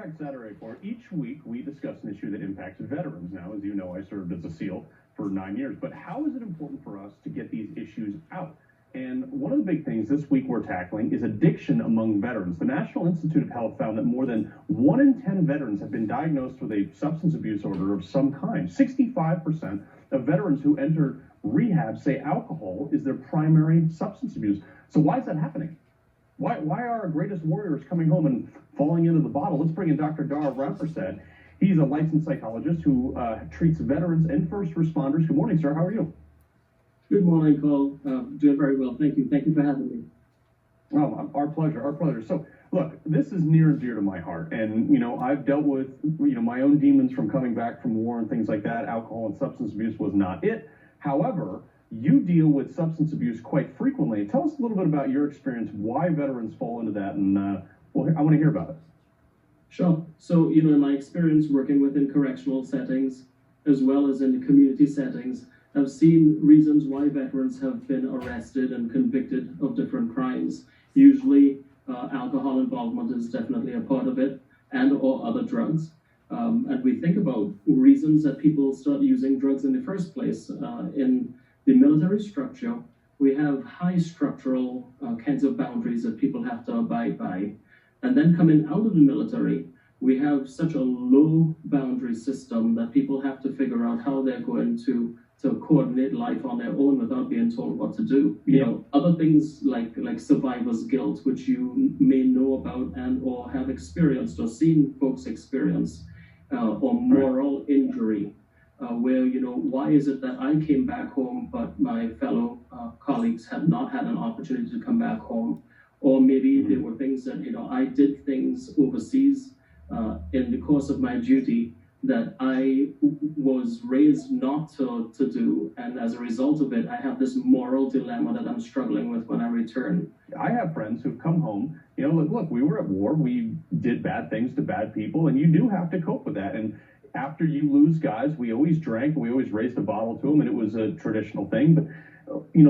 Track Saturday Report. Each week we discuss an issue that impacts veterans. Now, as you know, I served as a SEAL for 9 years, but how is it important for us to get these issues out? And one of the big things this week we're tackling is addiction among veterans. The National Institute of Health found that more than 1 in 10 veterans have been diagnosed with a substance abuse disorder of some kind. 65% of veterans who enter rehab say alcohol is their primary substance abuse. So why is that happening? Why are our greatest warriors coming home and falling into the bottle? Let's bring in Dr. Dar Rampersad. He's a licensed psychologist who treats veterans and first responders. Good morning, sir. How are you? Good morning, Cole. Doing very well. Thank you. Thank you for having me. Oh, our pleasure. Our pleasure. So, look, this is near and dear to my heart. And, you know, I've dealt with, my own demons from coming back from war and things like that. Alcohol and substance abuse was not it. However, you deal with substance abuse quite frequently. Tell us a little bit about your experience, why veterans fall into that, and I want to hear about it. Sure. So, in my experience working within correctional settings, as well as in community settings, I've seen reasons why veterans have been arrested and convicted of different crimes. Usually, alcohol involvement is definitely a part of it, or other drugs. And we think about reasons that people start using drugs in the first place. In the military structure, we have high structural kinds of boundaries that people have to abide by. And then coming out of the military, we have such a low boundary system that people have to figure out how they're going to coordinate life on their own without being told what to do. Other things like survivor's guilt, which you may know about and or have experienced or seen folks experience, or moral injury. Where, why is it that I came back home, but my fellow colleagues had not had an opportunity to come back home? Or maybe there were things that, I did things overseas in the course of my duty that I was raised not to do. And as a result of it, I have this moral dilemma that I'm struggling with when I return. I have friends who've come home, look, we were at war, we did bad things to bad people, and you do have to cope with that. And after you lose guys, we always drank, we always raised a bottle to them, and it was a traditional thing. But,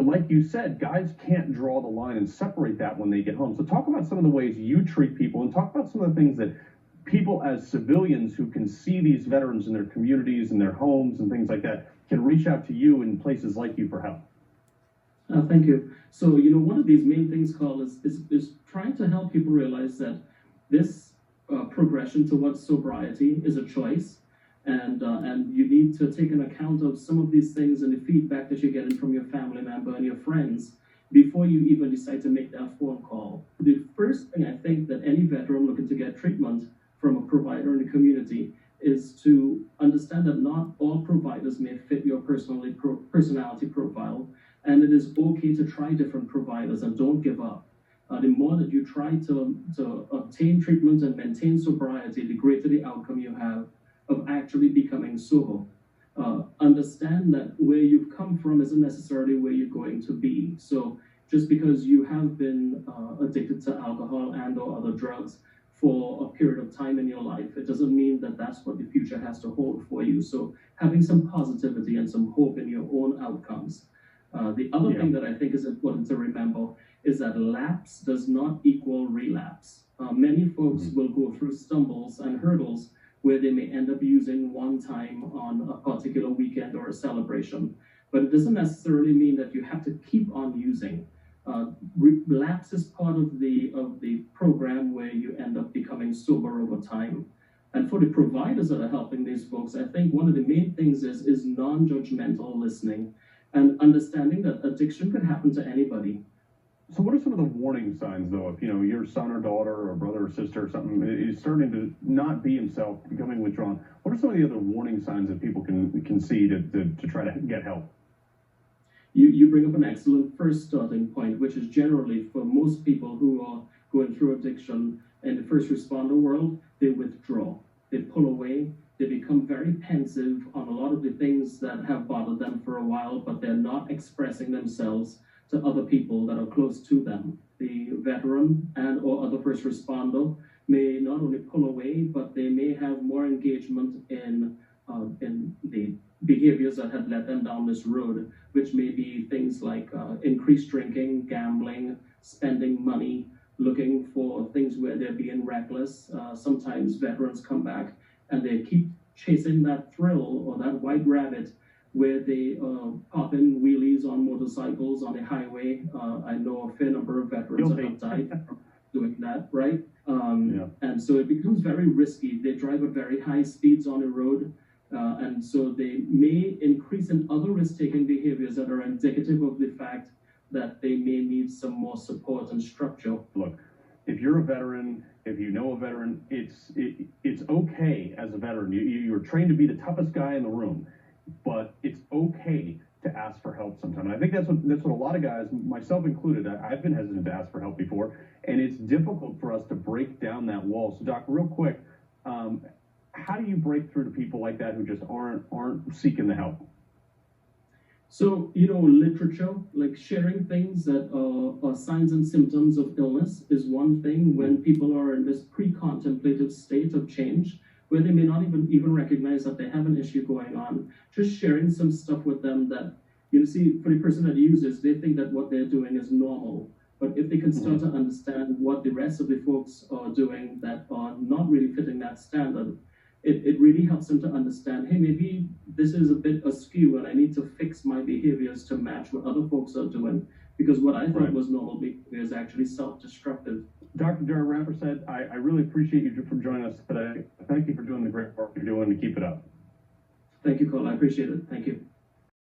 like you said, guys can't draw the line and separate that when they get home. So talk about some of the ways you treat people, and talk about some of the things that people as civilians who can see these veterans in their communities and their homes and things like that can reach out to you in places like you for help. Thank you. So, one of these main things, Carl, is trying to help people realize that this progression towards sobriety is a choice. And you need to take an account of some of these things and the feedback that you're getting from your family member and your friends before you even decide to make that phone call. The first thing I think that any veteran looking to get treatment from a provider in the community is to understand that not all providers may fit your personality profile, and it is okay to try different providers and don't give up. The more that you try to obtain treatment and maintain sobriety, the greater the outcome you have of actually becoming sober. Understand that where you've come from isn't necessarily where you're going to be. So just because you have been addicted to alcohol and or other drugs for a period of time in your life, it doesn't mean that that's what the future has to hold for you. So having some positivity and some hope in your own outcomes. The other thing that I think is important to remember is that lapse does not equal relapse. Many folks will go through stumbles and hurdles where they may end up using one time on a particular weekend or a celebration. But it doesn't necessarily mean that you have to keep on using. Relapse is part of the program where you end up becoming sober over time. And for the providers that are helping these folks, I think one of the main things is non-judgmental listening and understanding that addiction can happen to anybody. So what are some of the warning signs, though, if, your son or daughter or brother or sister or something is starting to not be himself, becoming withdrawn? What are some of the other warning signs that people can see to try to get help? You bring up an excellent first starting point, which is generally for most people who are going through addiction in the first responder world, they withdraw, they pull away, they become very pensive on a lot of the things that have bothered them for a while, but they're not expressing themselves to other people that are close to them. The veteran and or other first responder may not only pull away, but they may have more engagement in the behaviors that have led them down this road, which may be things like increased drinking, gambling, spending money, looking for things where they're being reckless. Sometimes veterans come back and they keep chasing that thrill or that white rabbit where they pop in wheelies on motorcycles on the highway. I know a fair number of veterans that have died from doing that, right? And so it becomes very risky. They drive at very high speeds on the road. And so they may increase in other risk-taking behaviors that are indicative of the fact that they may need some more support and structure. Look, if you're a veteran, if you know a veteran, it's okay as a veteran. You're trained to be the toughest guy in the room, but it's okay to ask for help sometimes. I think that's what a lot of guys, myself included, I've been hesitant to ask for help before, and it's difficult for us to break down that wall. So, Doc, real quick, how do you break through to people like that who just aren't seeking the help? So, literature, like sharing things that are signs and symptoms of illness is one thing when people are in this pre-contemplative state of change, where they may not even recognize that they have an issue going on. Just sharing some stuff with them that, see, for the person that uses, they think that what they're doing is normal. But if they can start to understand what the rest of the folks are doing that are not really fitting that standard, it really helps them to understand, hey, maybe this is a bit askew and I need to fix my behaviors to match what other folks are doing, because what I thought was normal behavior is actually self-destructive. Dr. Jared Rampersad, I really appreciate you for joining us today. Thank you for doing the great work you're doing, to keep it up. Thank you, Cole. I appreciate it. Thank you.